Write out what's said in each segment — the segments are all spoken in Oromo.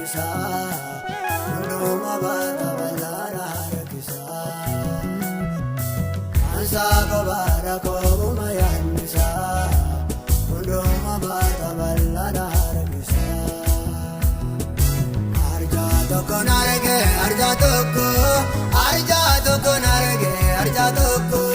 yannisa hunduma baata bal'aadha rakkisa ansa kobaara koobuma yannisa hunduma baata bal'aadha rakkisa arjaa tokko narge arjaa tokko narge arjaa tokko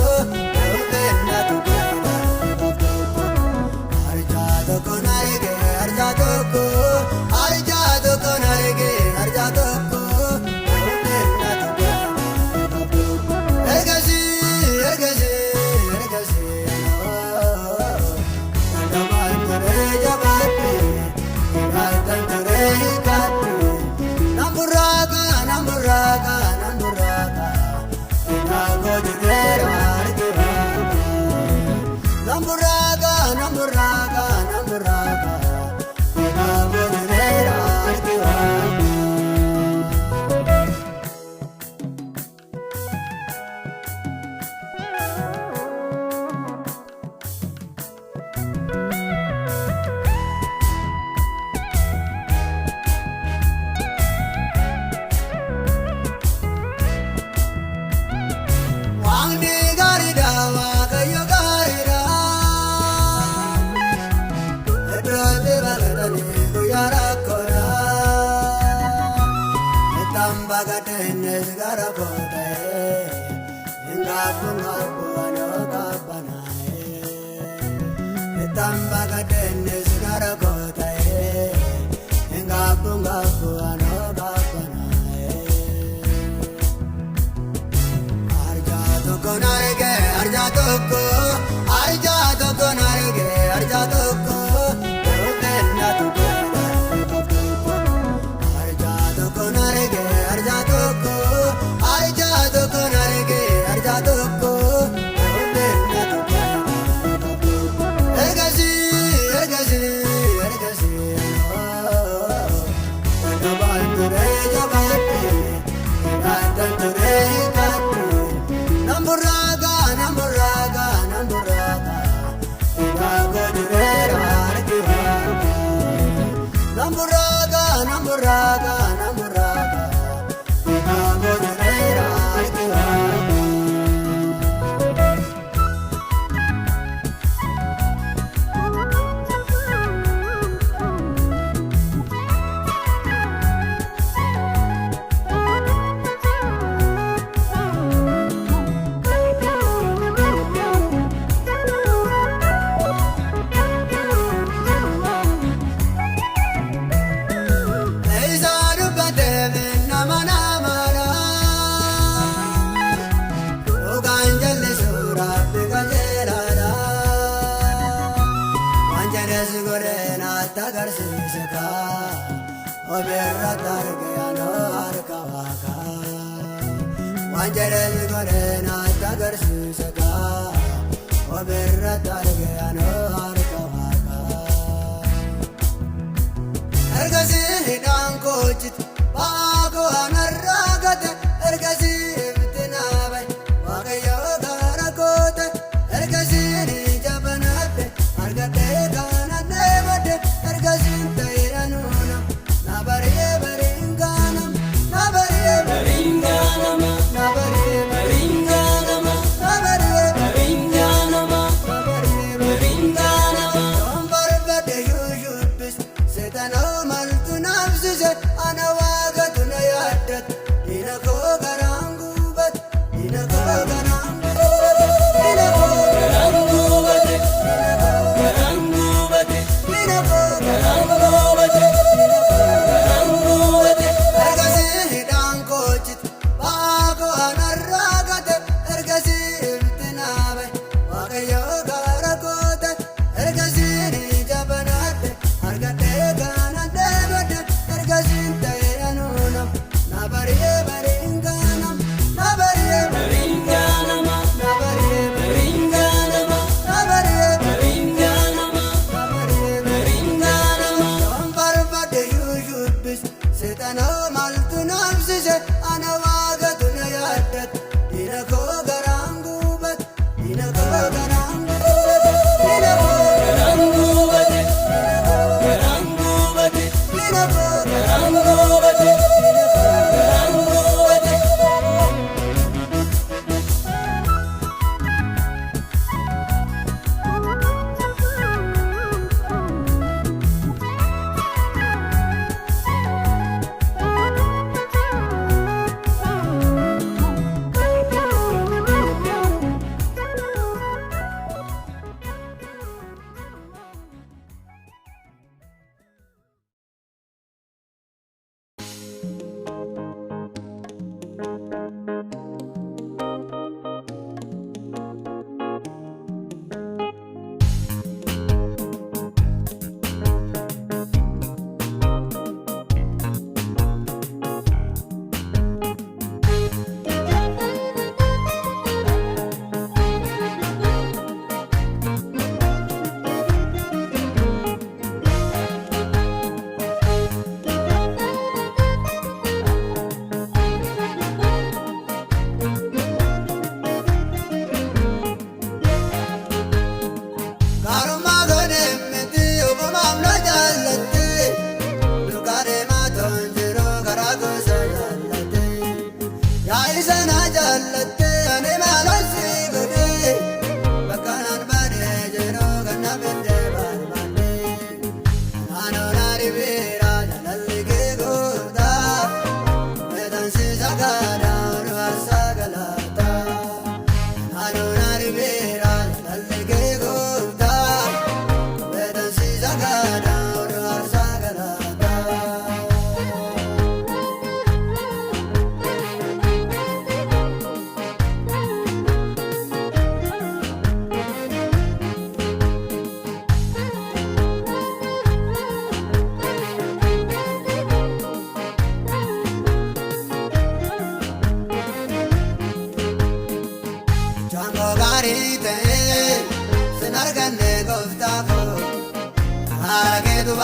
Garang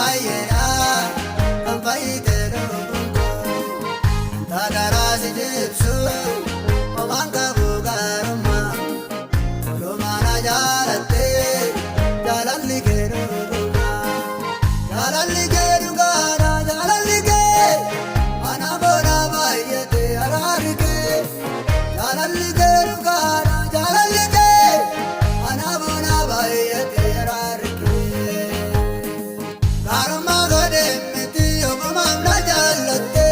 baay'eedha kan fayyite lubbuun koo tagaraa si jibsu homaan qabu gaarummaa walumaa na jaalatte jaalalli kee dhugumaa jaalalli kee dhugaadha jaalalli kee mana boona baay'ate araarri kee jaalalli kee dhugaadha jaalalli kee mana boona baay'ate araarri kee gaarummaa godhee miti ogumaaf na jaalatte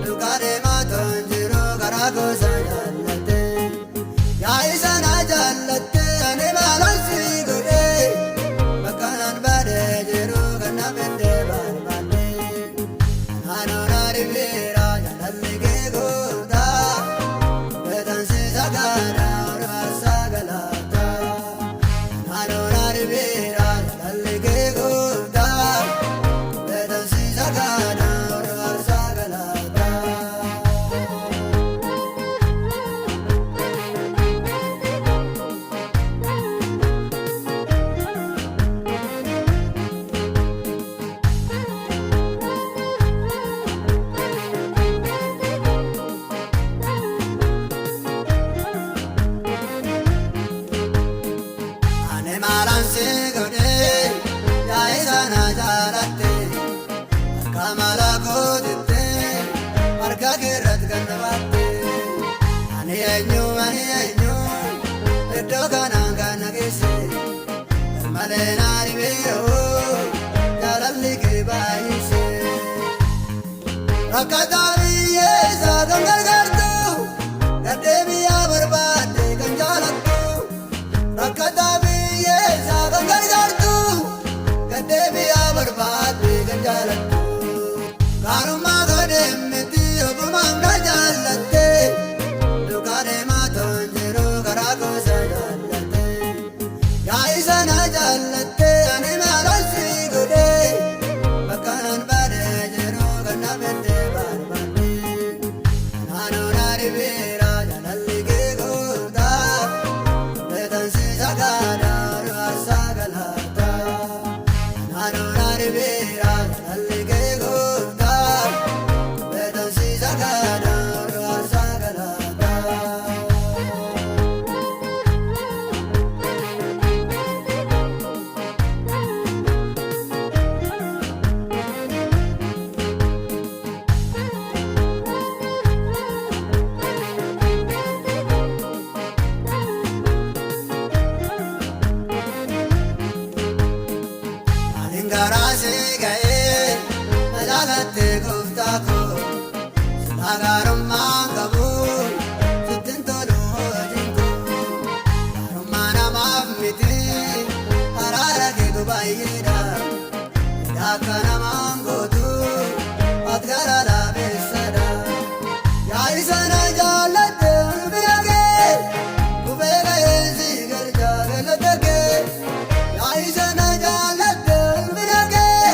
dhugaa deemaa toon jiru karaa gosa jaalatte yaa isa na jaalatte ani maalan si godhee bakka nan badee jiru kan na fedhee barbaadde naannoo na dhibeera jaalalli kee gootaa beekan si sagaadha ormaarsaa galaata naannoo na dhibeera jaalalli kee gootaa beekan si sagaadha ormaarsaa galaata. Ani maalan si godhee yaa isa na jaalatte akka mala kootitte harka keerratti kan dabaatte ani eenyu iddoo kanaan kan na geesse malee na dhibeeroo jaalalli kee baay'ise rakkataa biyyeessa kan gargaartu gaddeebiyaa barbaadde kan jaalattu rakkataa biyyeessa kan gargaartu gaddeebiyaa barbaadde kan jaalattu gaarummaa godhee miti ogumaaf na jaalatte dhugaa deemaa toon jiru karaa gosa jaalatte yaa isa na jaalatte ani maalan si godhee bakka nan badee jiru kan na fedhee barbaadde naannoo na dhibeera jaalalli kee gootaa beekan si sagaadha ormaarsaa galaata naannoo na dhibeera jaalalli kee gootaa beekan si sagaadha ormaarsaa galaata. Anin garaa si ga'ee na jaalatte gooftaa koo silaa gaarummaan qabu sittin tolu hojiin koo gaarummaa namaaf miti araara keetu baay'eedha hidhaa akka namaan gootu ati gara laabeessadha yaa isa na jaalatte anu bira kee gubee ga'ee si galcha galata kee yaa isa na jaalatte anu bira kee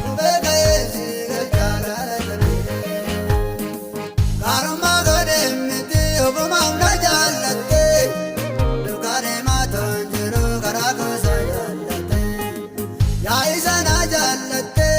gubee ga'ee si galcha galata kee gaarummaa godhee miti ogumaaf na jaalatte dhugaa deemaa toon jiru karaa gosa jaalatte yaa isa na jaalatte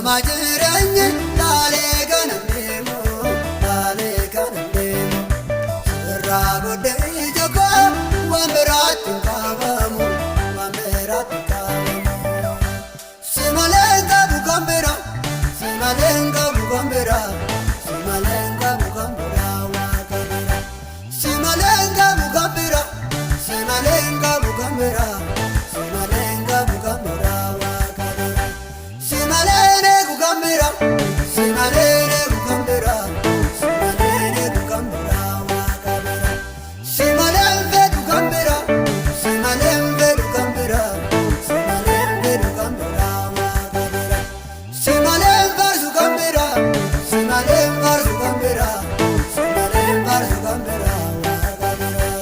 majireenyi laalee kana deemu laalee kana deemu sirraa godhee ija koo waan biraatti hin qabamu waan biraatti hin qabamu si malee hin qabu kan biraa si malee hin qabu kan biraa si malee hin qabu kan biraa waaqa biraa si malee hin qabu kan biraa si malee hin qabu kan biraa si malee hin qabu kan biraa waaqa biraa si malee neeku kan biraa si malee neeku kan biraa si malee neeku kan biraa waaqa biraa si malee hin fedhu kan biraa si malee hin fedhu kan biraa si malee hin fedhu kan biraa waaqa biraa si malee hin faarsu kan biraa si malee hin faarsu kan biraa si malee hin faarsu kan biraa waaqa biraa.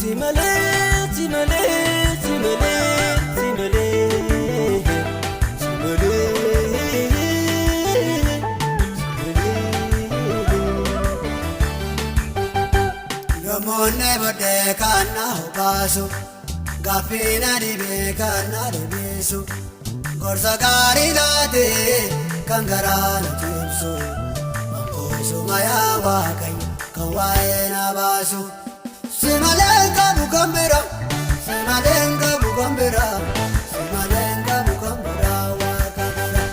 Simale, simale, simale, simale, simale, Yommuu boodee kana hubaasu gaaffina dhibee kana deebisu gorsa gaarii laatee kan garaa na cimsu mankoosuma yaa waaqayyo kan waa'ee na baasu si malee hin qabu kan biraa si malee hin qabu kan biraa si malee hin qabu kan biraa waaqa biraa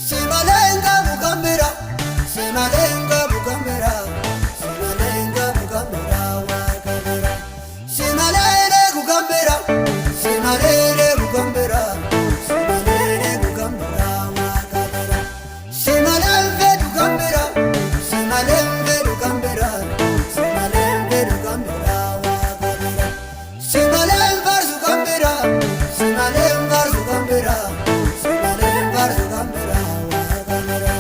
si malee hin qabu kan biraa si malee hin qabu kan biraa si malee hin qabu kan biraa waaqa biraa si malee neeku kan biraa si malee neeku kan biraa si malee neeku kan biraa waaqa biraa si malee hin fedhu kan biraa si malee hin fedhu kan biraa si malee hin fedhu kan biraa waaqa biraa si malee hin faarsu kan biraa si malee hin faarsu kan biraa si malee hin faarsu kan biraa waaqa biraa.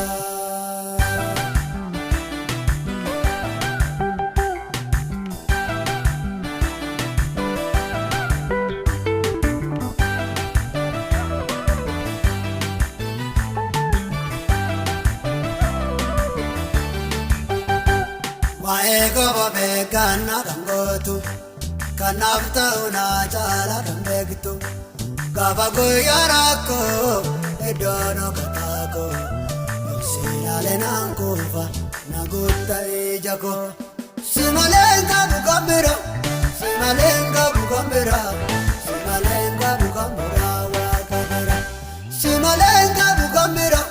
Waa'ee goba beekana kan gootu kanaaf ta'u naa caala kan beektu gaafa guyyaa rakkoo iddoo dhokkataa koo yoosinaale naan kuufa na guutta ija koo si malee hin qabu kan biraa si malee hin qabu kan biraa si malee hin qabu kan biraa waaqa biraa si malee hin qabu kan biraa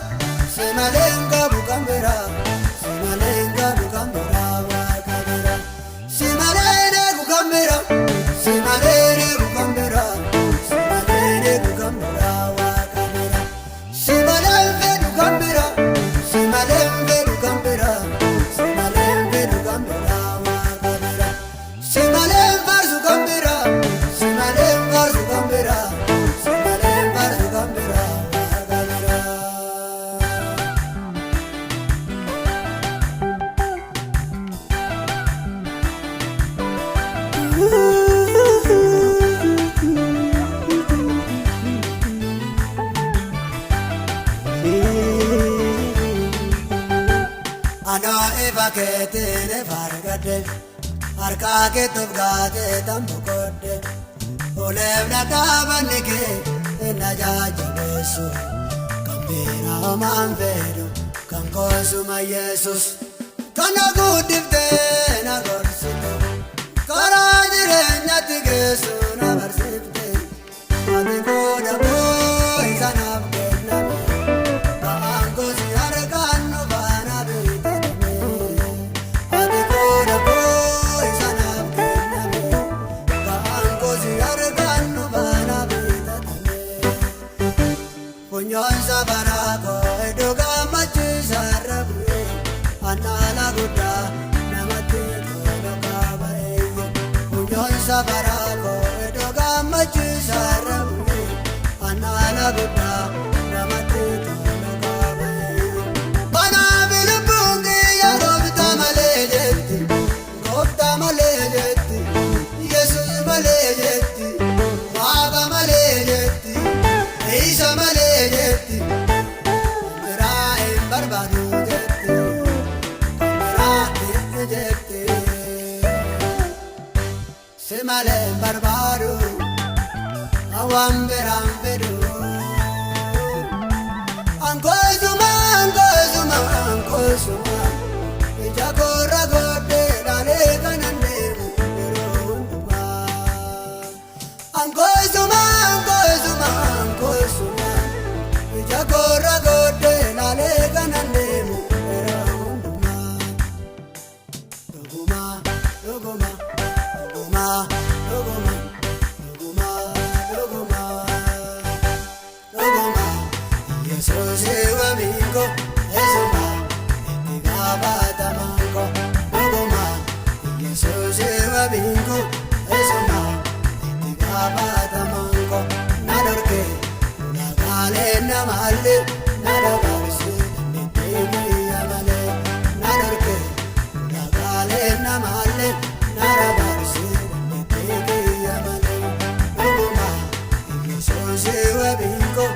si malee hin qabu kan biraa si malee hin qabu kan biraa waaqa biraa si malee neeku kan biraa si malee neeku kan biraa si malee neeku kan biraa waaqa biraa si malee hin fedhu kan biraa si malee hin fedhu kan biraa si malee hin fedhu kan biraa waaqa biraa si malee hin faarsu kan biraa si malee hin faarsu kan biraa si malee hin faarsu kan biraa waaqa biraa. Anoo ifa keetiin fargadde harkaa keetuuf gaatee tambo kodde uleef na dhaabanni kee na jajjabeessu kan biraa homaan fedhu kan koosuma Yesus kan na guddiftee na gorsite karaa jireenyatti geessu na barsiifte ati qooda koo isa naaf kenname ba'aan gosi harkaan nu baana beekame ati qooda koo isa naaf kenname ba'aan gosi harkaan nu baana beekame funyoon safaraa koo iddoo gammachiisa irra bu'ee annaala guddaa namatti tola qaba eeyye funyoon safaraa koo iddoo gammachiisa irra bu'ee annaala guddaa namatti tola qaba eeyye banaafi lubbuun kiyya gooftaa malee jetti gooftaa malee jetti Yesuus malee jetti waaqa malee jetti isa malee jetti biraa hin barbaadu jetti biraa hin jetti si malee hin barbaadu awamberan fedu ankozuma ankozuma ankozuma ijagora gode dale kanande murunduma ankozuma ankozuma ankozuma ijagora gode dale kanande murunduma doguma doguma doguma doguma Jesus ewa bingo esoma etigabata mango dogoma Jesus ewa bingo esoma etigabata mango nadorke nagale namale nadabarse nitegi amale nadorke nagale namale nadabarse nitegi amale dogoma Jesus ewa bingo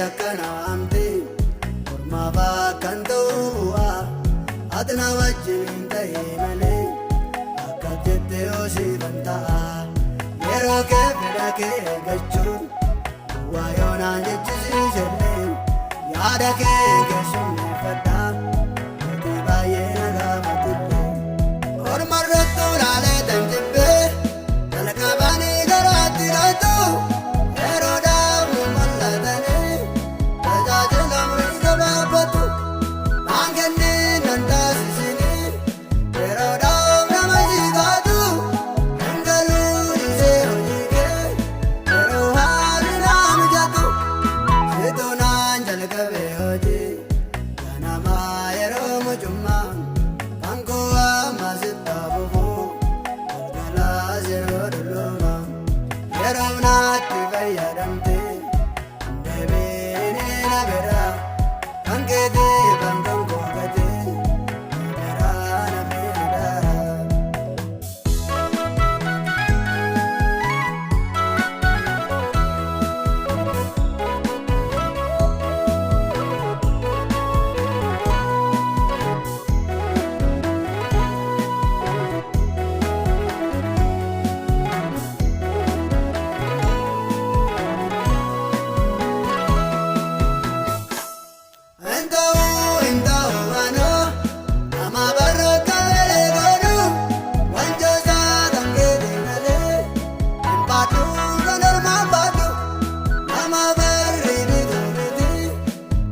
akkana amte ormaa bakkan ta'uu bu'aa ati na wajjin ta'e malee akka jettee hoosiifan ta'a yeroo kee fedha kee eeggachuun waa yoonaan jechisiisellee yaada kee keessummeeffadha ati baay'ee na gaafatullee ormarratti ulaalee tan jibbee jalqabanii garaatti laatu yeroodhaaf nu mallatanii tajaajila murii gabaabatu naan kenneen nan taasisanii yeroodhaaf nama sigaatu hangaluu dhiisee hojii kee yeroo haalli naa mijatu situ naan jalqabee hojii ganamaa yeroo mujummaa kan koo amma sitti fufuu galgalaas yeroo dulloomaa yeroo naatti fayyadamte deebiinii na biraa kan keetii kan koo gatee na biraa na miidhaa. Entau ano nama baraka lelegonu wanjosa tangkedi nale empatu kanor mambatu nama beri biduriti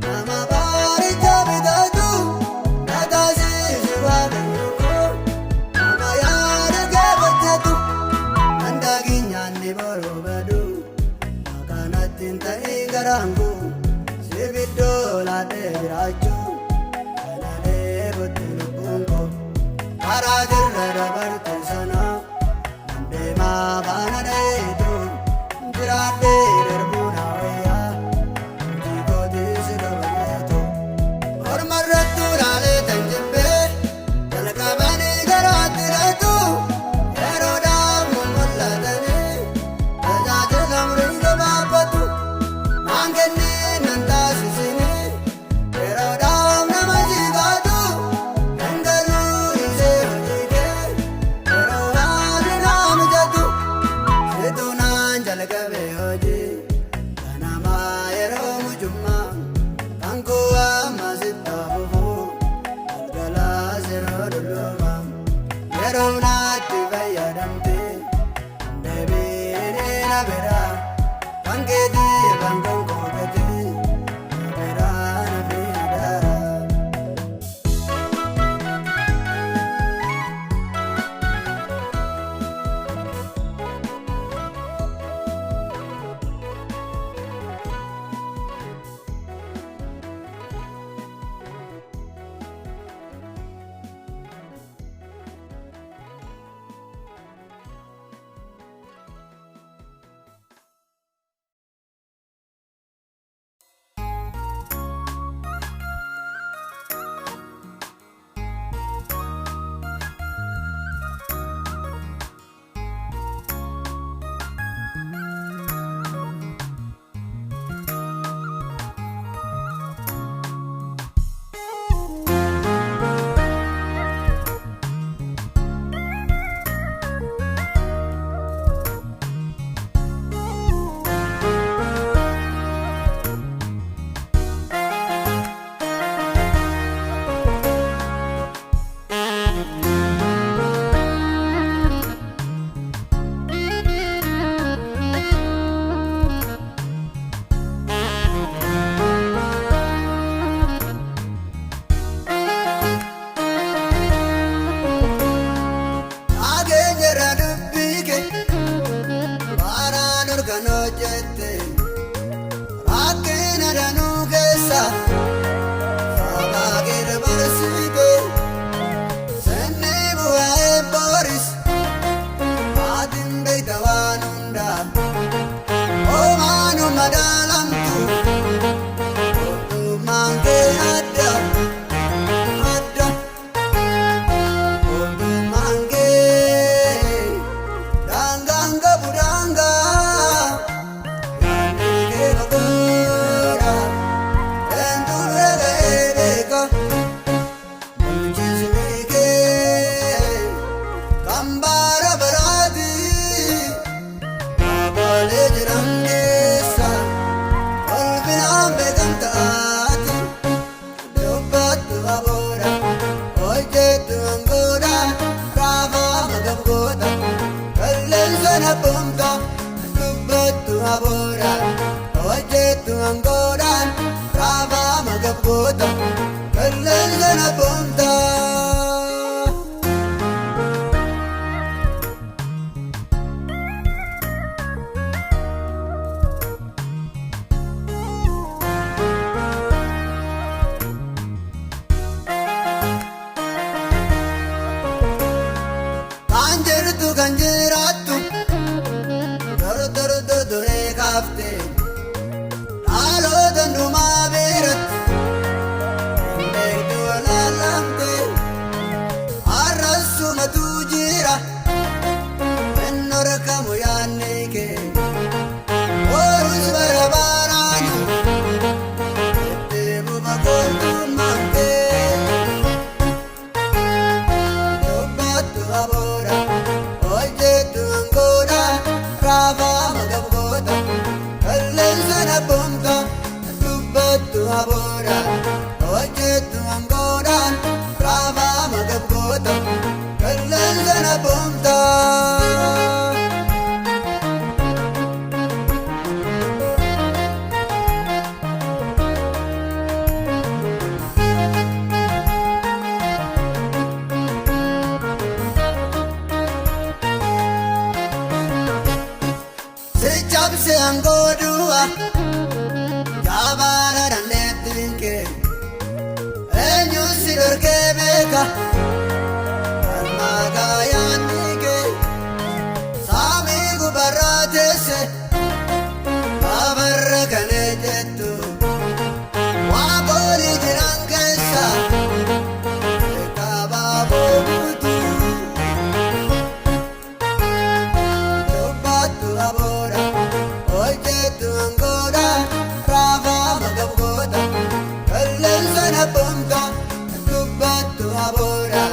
nama bari jabidatu natasi siwadayuko nama yada kebajatu andaginyan ni borobadu akanatin tai garangu sibiddola debirachu kanale bottinu bungo karajirra dabarte sana mandema bana deetu jirade darbuna waya jikoti sigabayetu ormarrattu lale tanjibbe jalqabani garaatti laatu yeroodhaaf nu mallatanii tajaajila murii gabaabatu naan kenneen nan taasisanii yeroodhaaf nama sigaatu hangaluu dhiisee hojii kee yeroo haalli naa mijatu situ naan jalqabee hojii ganamaa yeroo mujummaa kan koo amma sitti fufuu galgalaas yeroo dulloomaa yeroo naatti fayyadamte deebiinii na biraa kan keetii kan koo gatee na biraa na miidhaa. Ageenyerra dubbii kee baaraan organ hojjette rakkina danuu keessa sabaa kee barsiite sanni bu'aa booris maatiin beekta waan hundaa oomaanu madaalamtu mootummaan kee adda adda mootummaan kee daangaan qabu daangaa yaadni kee fagoodha. angoodhaan raafama gabgoota qilleensa na boontaa. Kan jiraattu duree kaafte dhaloota hundumaa biratti hin beektu walaalamte har'asumatu jira hin horkamu yaadni kee boorus bara baraanu itti bufa gootummaan kee dubbattu aboodha. Hojjetu angoodhaan raafama gabgoota qilleensa na boonta dubbattu aboodhaan. Hojjetu angoodhaan raafama gabgoota qilleensa na boonta. Cabse angoodua jabaana dandeettiin kee eenyu si dhorkee beeka falmaa gaayaanni kee saamii gubarraa teesse babarra kanee jettu waa boolii jiran keessa beekabaa boobuutu dubbattu aboodha. Hojjetu angoodhaan raafama gabgoota qilleensa na boonta dubbattu aboodhaan.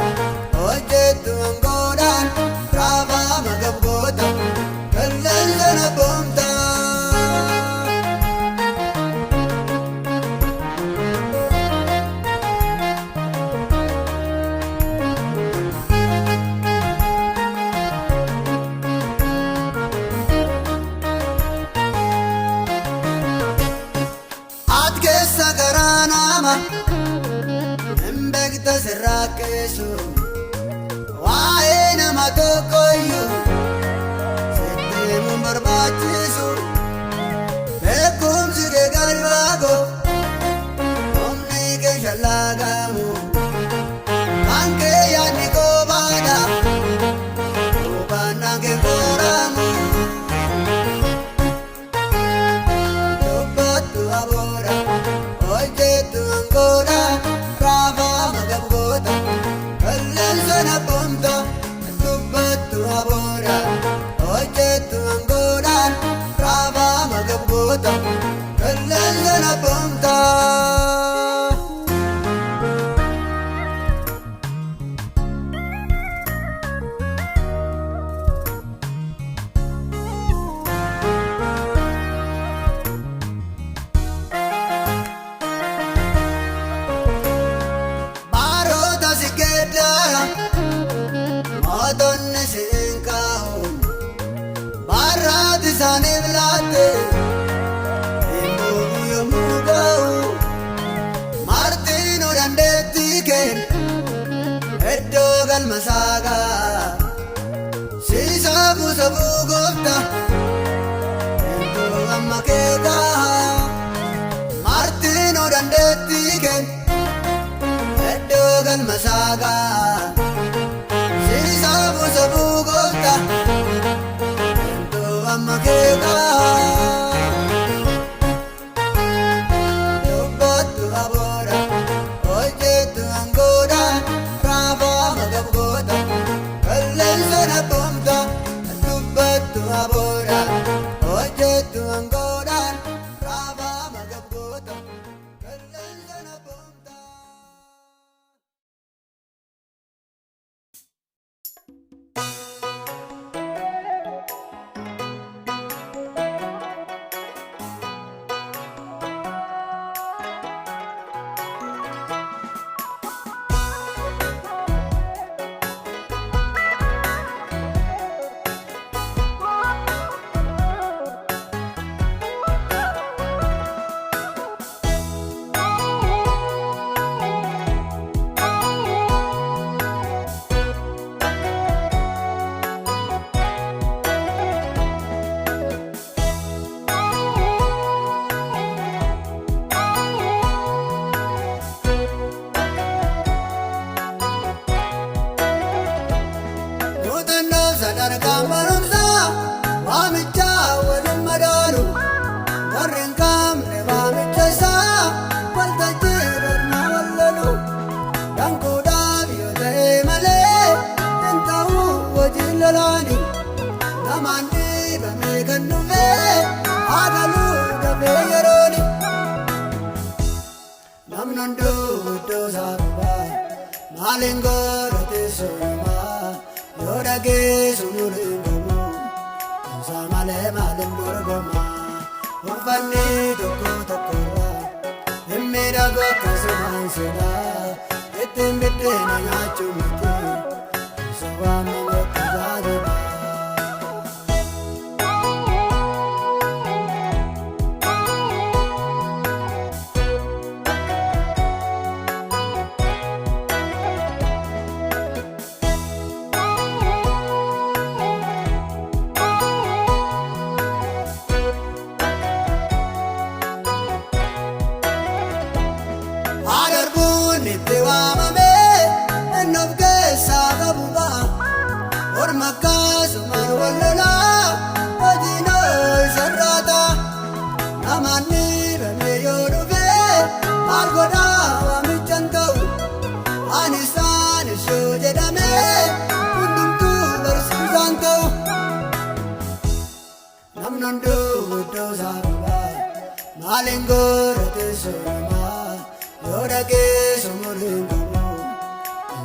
Hojjetu angoodhaan raafama gabgoota qilleensa na boonta. Hin beekta sirraa keessu waa'ee nama tokkoyyuu sitti himuun barbaachisu beekumsi kee gadi fagoo humni kee shallaagamu kan kee yaadni qoobaadha hubannaan kee qoramu dubbattu aboodha. Hojjetu angoodhaan raafama gabgoota qilleensa na boonta dubbattu aboodhaan. Hojjetu angoodhaan raafama gabgoota qilleensa na boonta. Mootonni siin kaa'uun barraati isaaniif laatte immoo yommuu ga'u martinuu dandeettii kee iddoo galma saagaa siisaa buusa buugoofta iddoo amma kee gahaa martinuu dandeettii kee iddoo galma saagaa. Buusa buugoofta iddoo amma kee gahaa dubbattu aboodhaan. Hojjetu angoodhaan raafama gabgoota qilleensa na boonta dubbattu aboodhaan. Hojjetu angoodhaan raafama gabgoota qilleensa na boonta. namnundu dosaruba malingo tesoma yoda gesunuringomu samale malimburgoma ufani toko tokora emmira gokasumansida etimbitte nanyachumite sawama mokizadina namnundu dosaruba malingo tesoma yoda gesunuringomu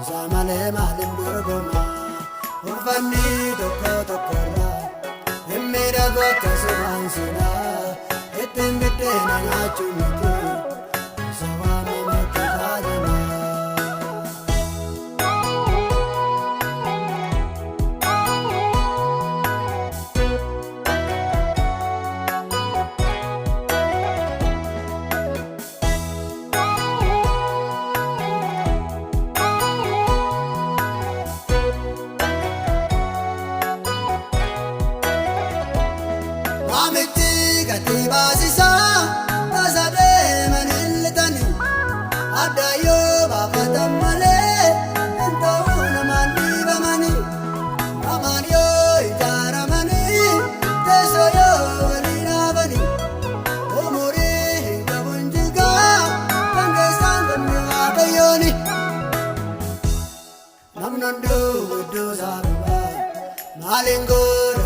samale malimburgoma ufani toko tokora emmira gokasumansida etimbitte nanyachumite sawama mokizadina Basisa tasade maniltani adayo bafatamale ento namani bamani amaniyo ijaramani tesoyo walinabani umuri kabunjiga kangesangami abayoni namnundu dosaruba malingo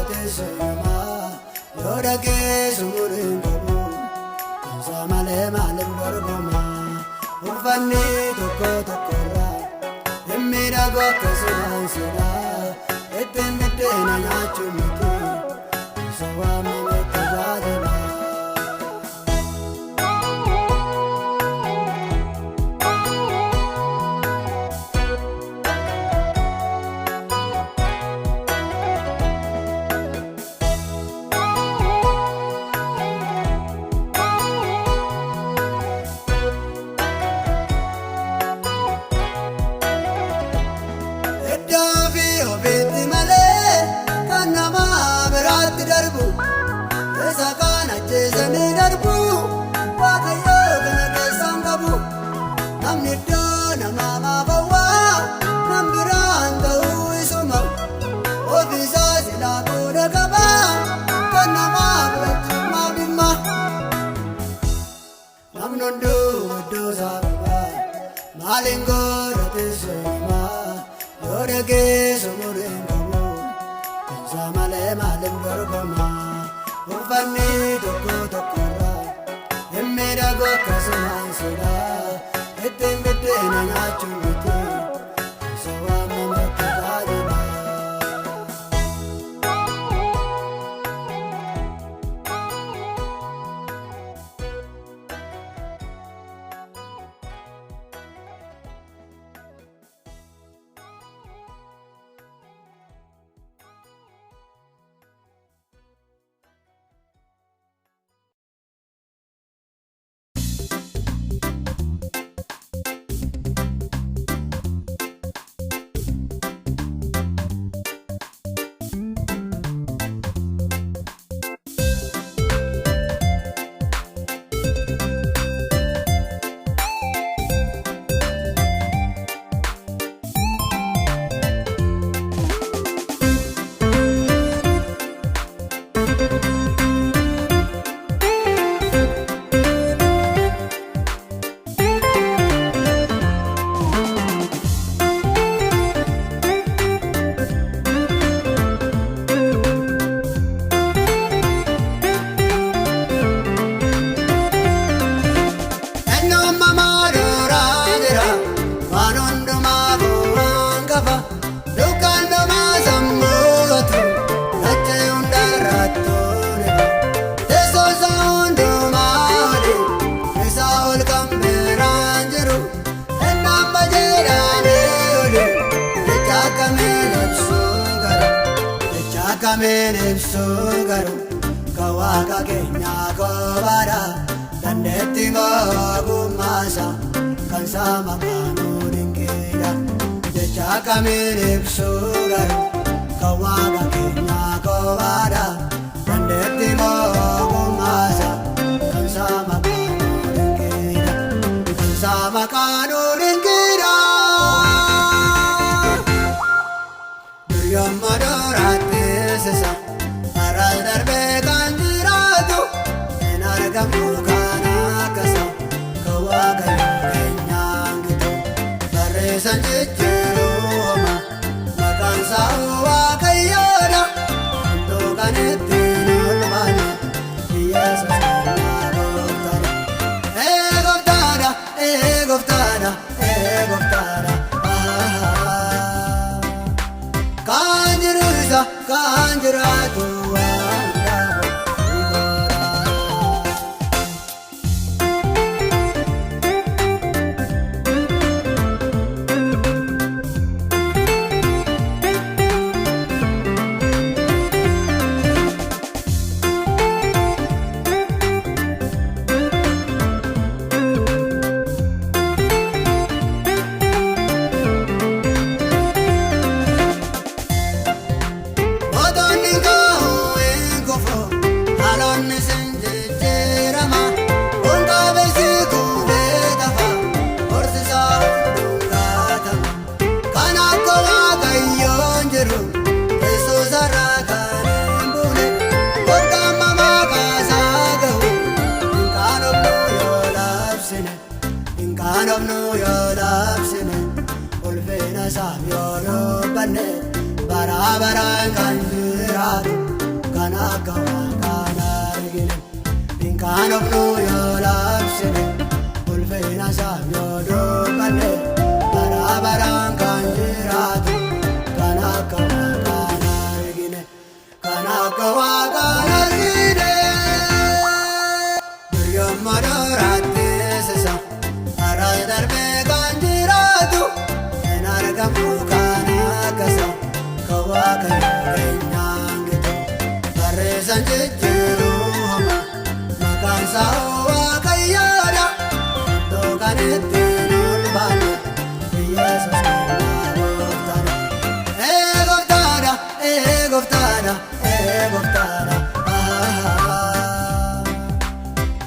tesoma yoda gesunuringomu samale malimburgoma ufani toko tokora emmira gokasumansida etimbitte nanyachumite sawama mokizadina namnundu dosaruba malingo tesoma yoda gesunuringomu samale malimburgoma ufani toko tokora emmira gokasumansida etimbitte nanyachumite sawama mokizadina kamiin ibsu garuu kan waaqa keenyaa kophaadha. Dandeettiin ogummaasa kan sama kanuu dinqiidha. Jecha kamiin ibsu garuu kan waaqa keenyaa kophaadha. Dandeettiin ogummaasa kan sama kanuu dinqiidha. Kan sama kanuu dinqiidha. Yommuu duraatti sisa haras darbee kan jiraatu hin argamu kan akkasa kan waaqayyo keenyaan gitu. Barreessan jijjiiruma maqaan isaa waaqayyoodha. Hunduu kan ittiin ulfaanne Yesuus keenyaa gooftaadha. Gooftaadha, gooftaadha, gooftaadha. Kan jiraatu waan dhabu baraabaraan kan jiraatu kan akka waaqaan argine. Hinkaan ofnu yoo labsine ulfina isaaf yoo dubbanne. Baraabaraan kan jiraatu kan akka waaqaan argine. Kan akka waaqaan argine. Dur yommuu duraatti sisa haras darbee kan jiraatu hin argamu kan akkasa. Waaqayyo keenyaan gitu. Barreessan jijjiiruma maqaan isaa waaqayyoodha. Hunduu kan ittiin ulfaanne Yesuus keenyaa gooftaadha. Gooftaadha, gooftaadha, gooftaadha.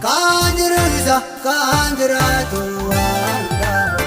Kan jiruusa kan jiraatu waan dhabu.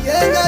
Yeah.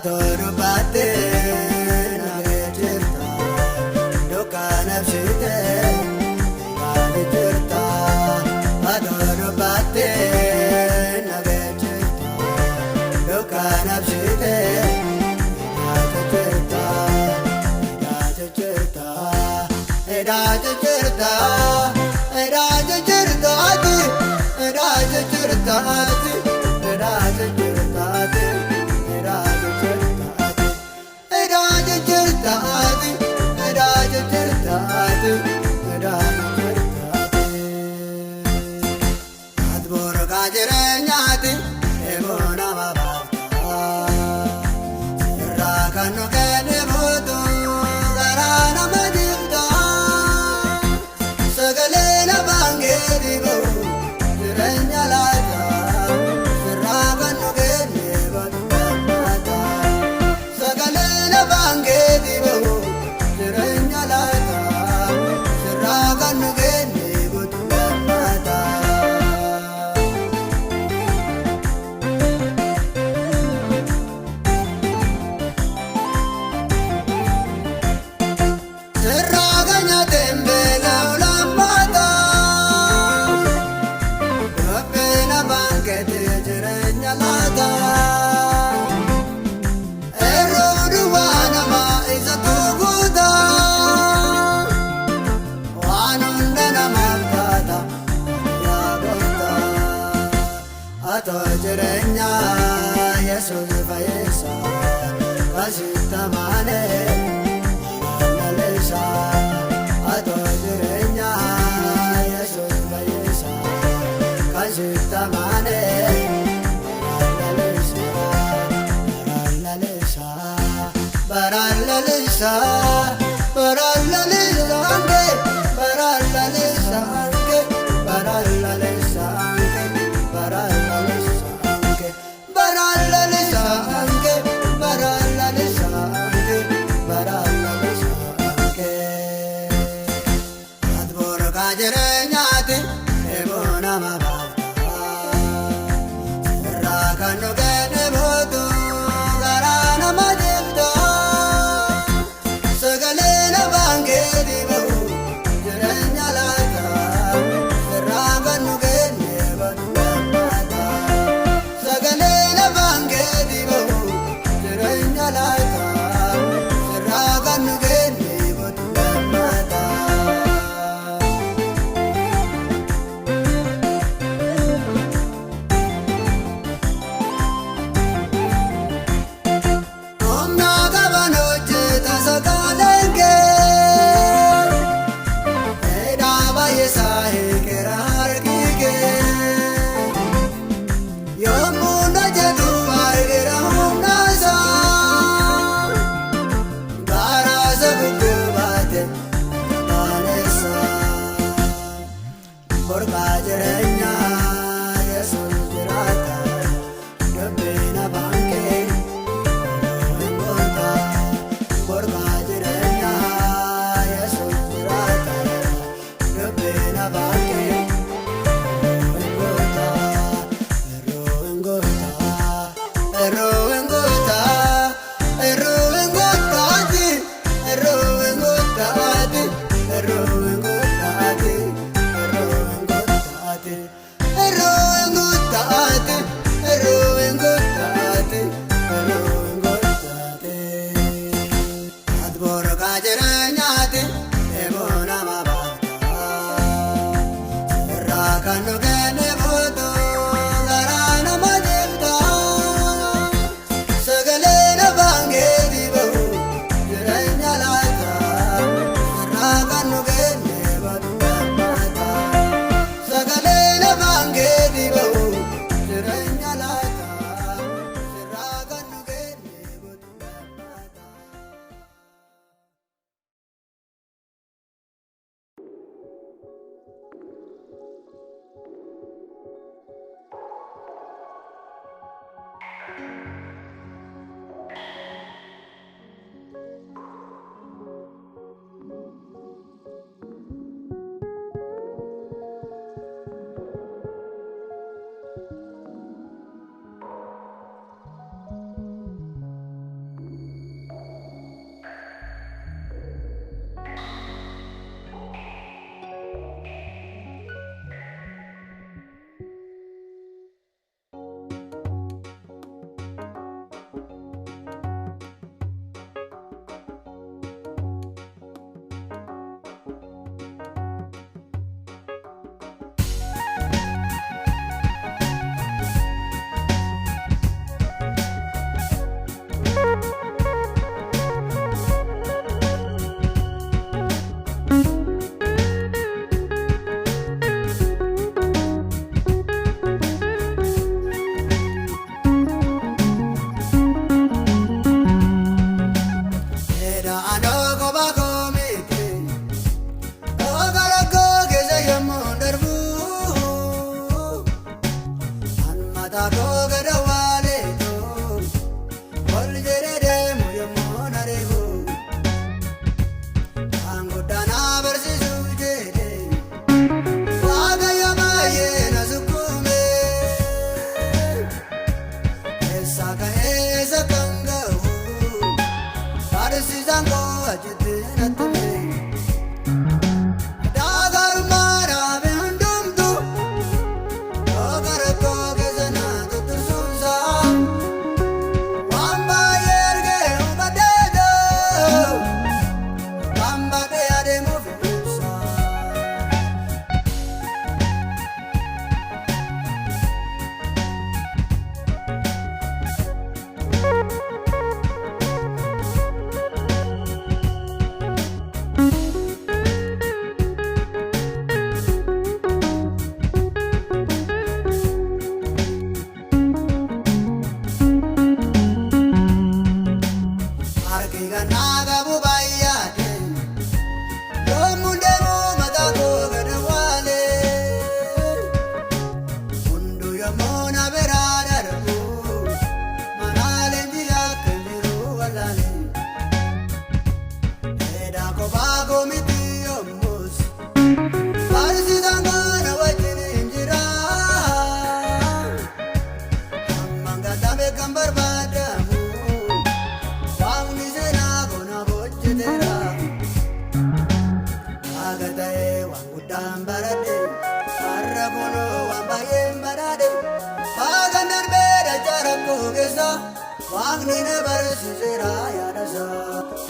Atoro batte nage jirta dukkana bshite nage jirta Atoro batte nage jirta dukkana bshite nage jirta nage jirta nage jirta nage jirta nage jirta nage jirta barsiisaan koo achitti natti daagarumaadhaaf hundumtu gara koo keessa na tuttursuunsa waan baay'ee ergee hubadheetoo kan baadhee adeemuuf ibsa. Waaqni na barsiiseera yaadasa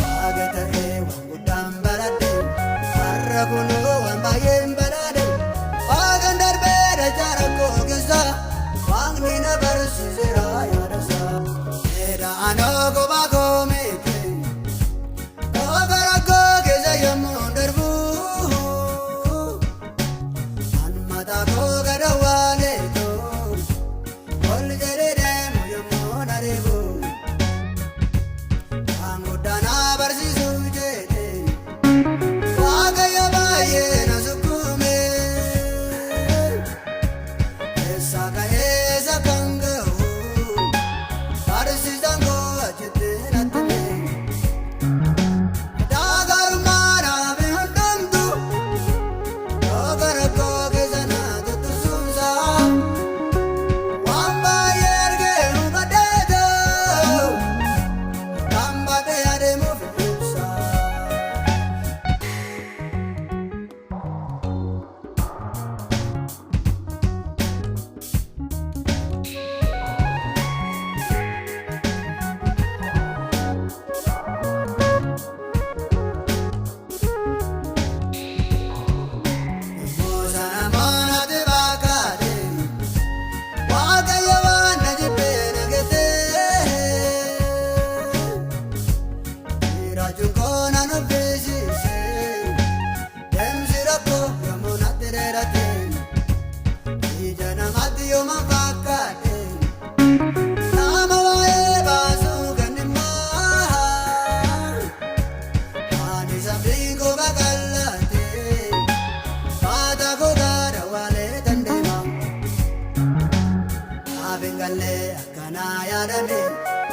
waaqa ta'ee waan guddaan baradhe har'a kunoo waan baay'een badhaadhe waaqan darbeera jaara koo keessa waaqni na barsiiseera yaadasa eeda anoo kophaa koo miti gara koo keessa yommuu darbu an mataa koo gada waaleetoo ol jedhee deemu yommuu na deebu.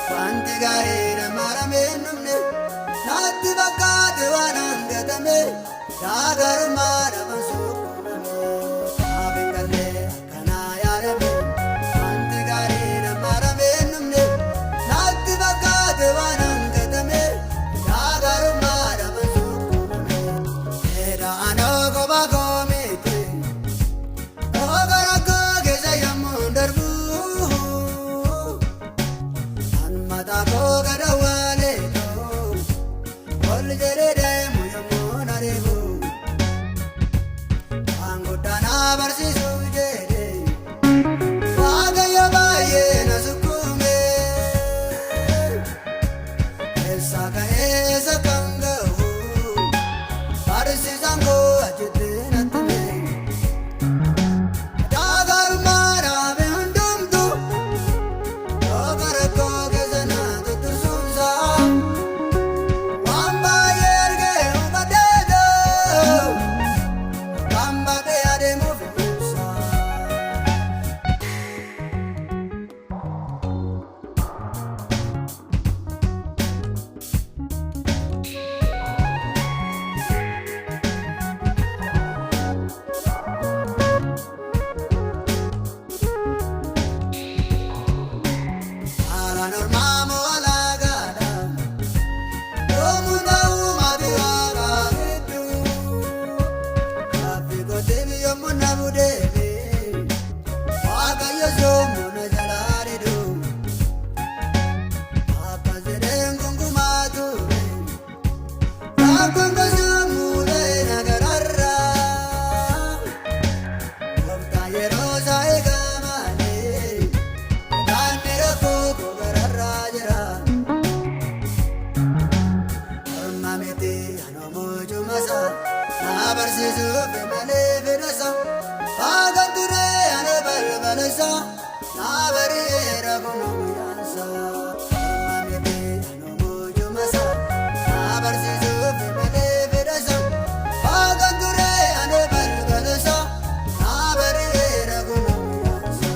Wanti gaarii nama ramee numne naatti fakkaate waan hangatame daagarummaa nama suuqame hafe kallee akkanaa yaadame wanti gaarii nama ramee numne naatti fakkaate waan hangatame daagarummaa nama suuqame eeda anoo kophaa koo miti gara koo keessa yommuu darbu. Tako gada waaleetoo ol jedhee deemu yommuu na deemu waan guddaan na barsiisuu jedhee waaqayyo baay'ee na sukkuume eessa ka'eessa kan ga'u barsiisaan koo achitti natti daagarummaadhaaf hundumtu gara koo baasa na barsiisuuf malee fedhasa Paagan ture ane balbalasa na bari'eera kun guyyaansa Amamete ano mojumasa na barsiisuuf malee fedhasa Paagan ture ane balbalasa na bari'eera kun guyyaansa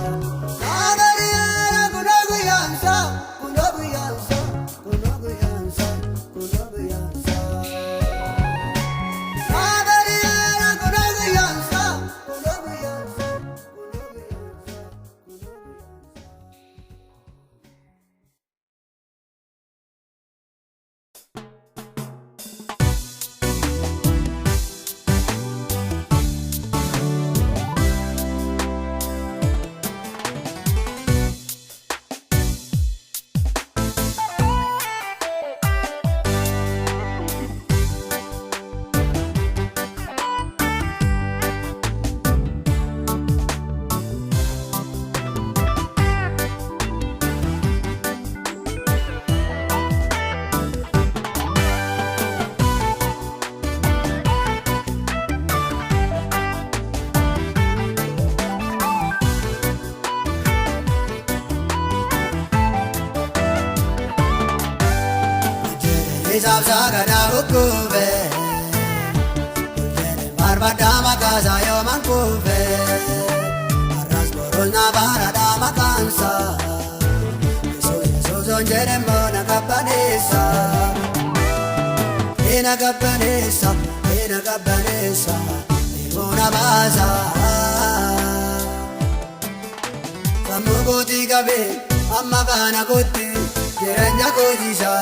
Na bari'eera kun guyyaansa kun guyyaansa kun guyyaansa kun guyyaansa Na bari'eera kun guyyaansa kun guyyaansa kun guyyaansa Isabsa gada ukube Barbada makasa yo mankube Arras borol na barada makansa Yesus onjere mona kapanesa Ena kapanesa Mona basa Kamuguti kabe amma bana kuti Jiranya kujisa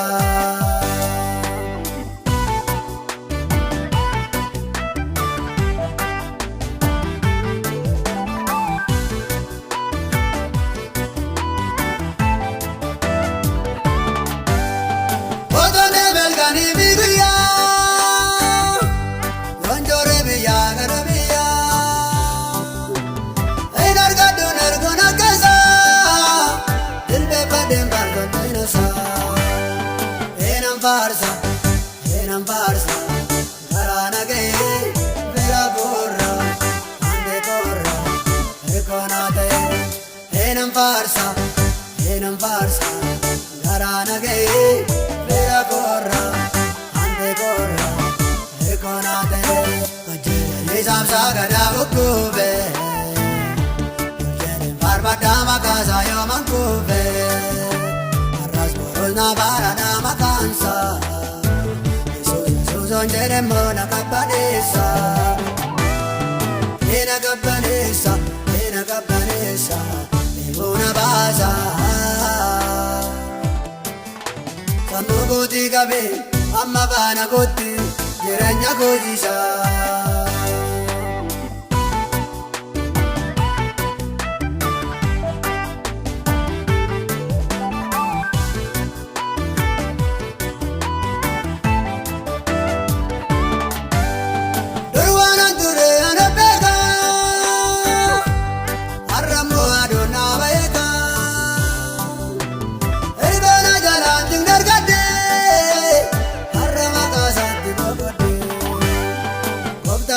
Enam farsa, garana gay, vera borra, ande corra, econate. Enam farsa, garana gay, vera borra, ande corra, econate. Kajere samsa gada ukube, kajere barbada makasa yo mankube, arras borol na barada makansa. Onjere mona kapanesa Mona basa Kamuguti kabe amma bana kuti Jiranya kujisa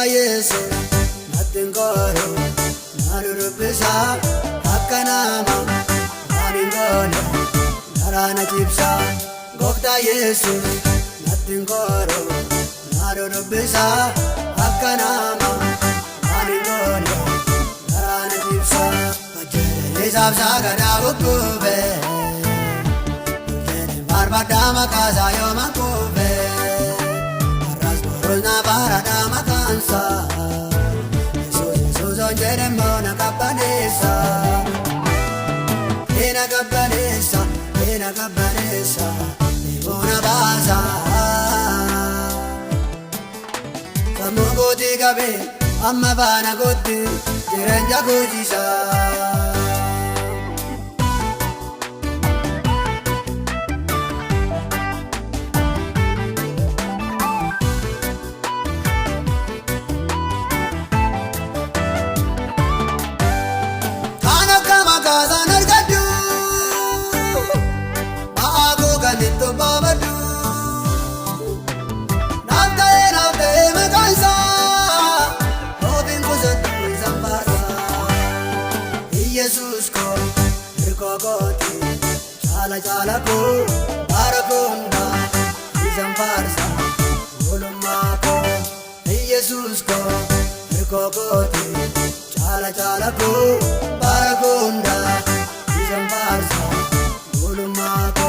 Yesu natin koro narurupisa akanama aningone narana chipsa Gokta Yesu natin koro narurupisa akanama aningone narana chipsa Kajere sabsa gada ukube Kajere barbada makasa yo mankube Arras borol na barada makansa Yesus onjere mona kapanesa Ena kapanesa Mona basa Kamuguti kabe amma bana kuti Jiranja kujisa Nafte chala ko barakunda izam farsa ulumma ko Jesus ko erko kote chala ko barakunda izam farsa ulumma ko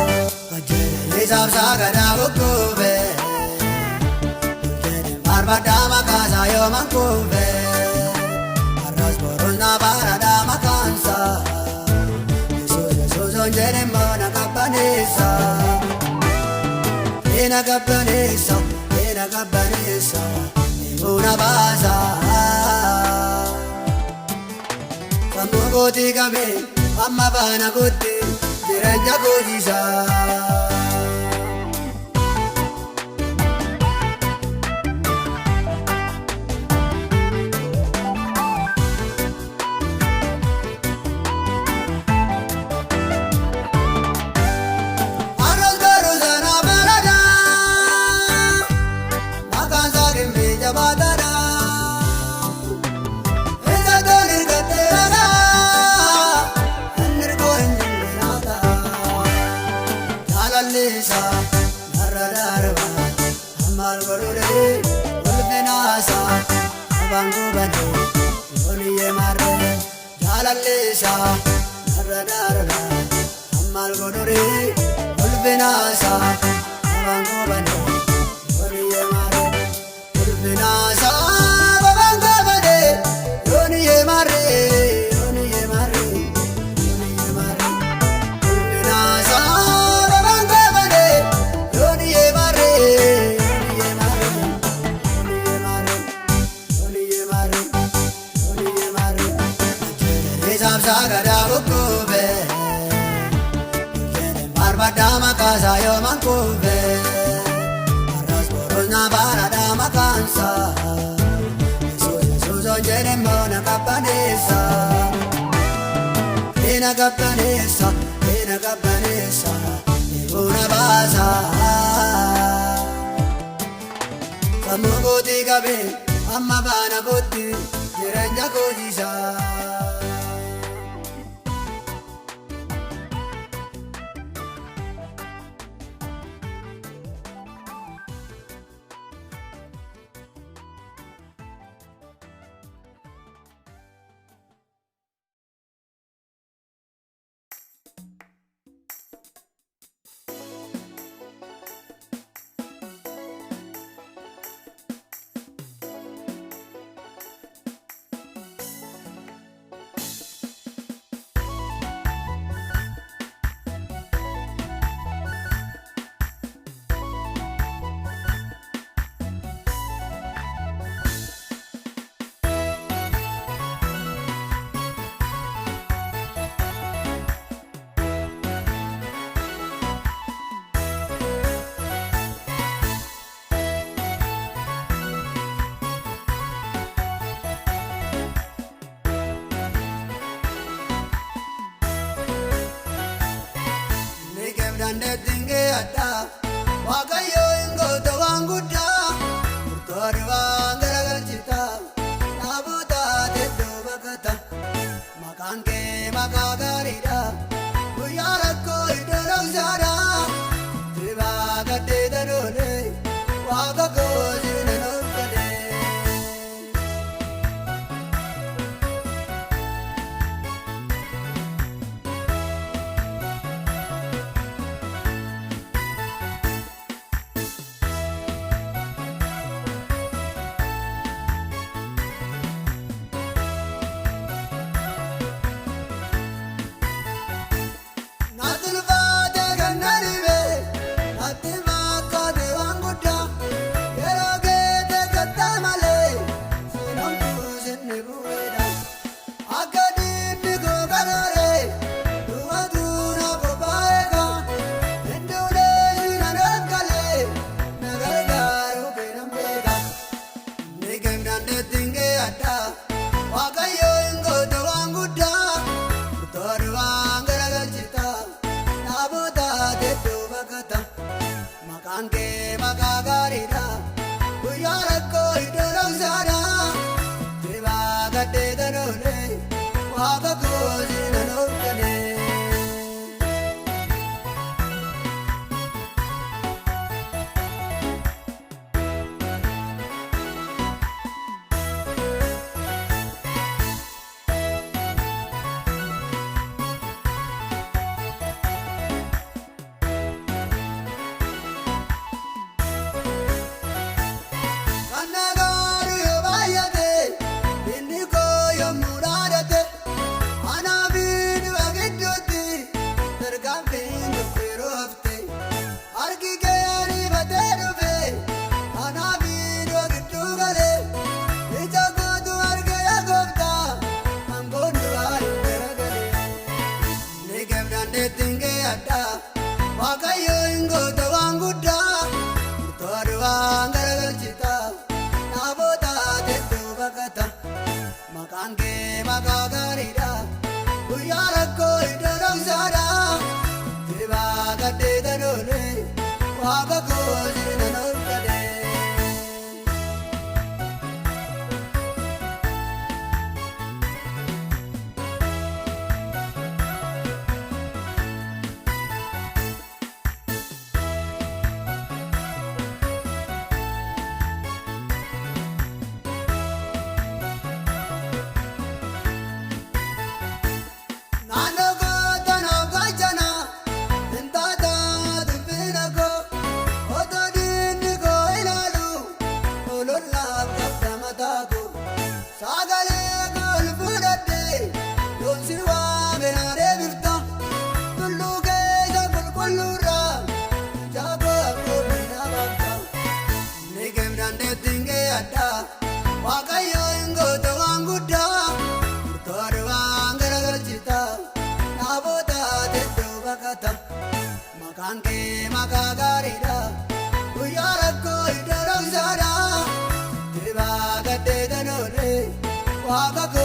kajere sab sagada ko be kajere barbada makasa yo man ko be arras borona barada makansa Sonjere mona kapanesa Ena kapanesa Una baza Kamu koti kame Amma bana koti Jiranya kojisa Jalalesa, narradarla, amal godore, ulvenasa, abangobane, yoniye mare, ulvenasa, abangobane, yoniye mare, yoniye mare, yoniye mare, ulvenasa, abangobane, yoniye mare, yoniye mare, yoniye mare, yoniye mare, yoniye mare. Isam sagada bukube Kene barbada makasa yo mankube Arras borona barada makansa Yesus onjene mona kapanesa Ena kapanesa Una basa Kamu koti kabe Amma bana koti Jiranya kojisa Dandetinge ada wakayo ingo tawanguda murtorwa ngaragalchita nabuta tedo bakata makange makagarida uyarako idorosara trivaga tedarone wakago jinanokade Makange makagarida uyarako idorosara trivaga tedarone wakago jinanokade waan garagalchita namoota hedduu bakkata maqaan kee maqaa gaariidha guyyaa rakkoo iddoo dhoksaadha tibaa gaddee tanoole waaqa koo sirna nolkadee. Maqaan kee maqaa gaariidha guyyaa rakkoo iddoo dhoksaadha tibaa gaddee tanoole waaqa koo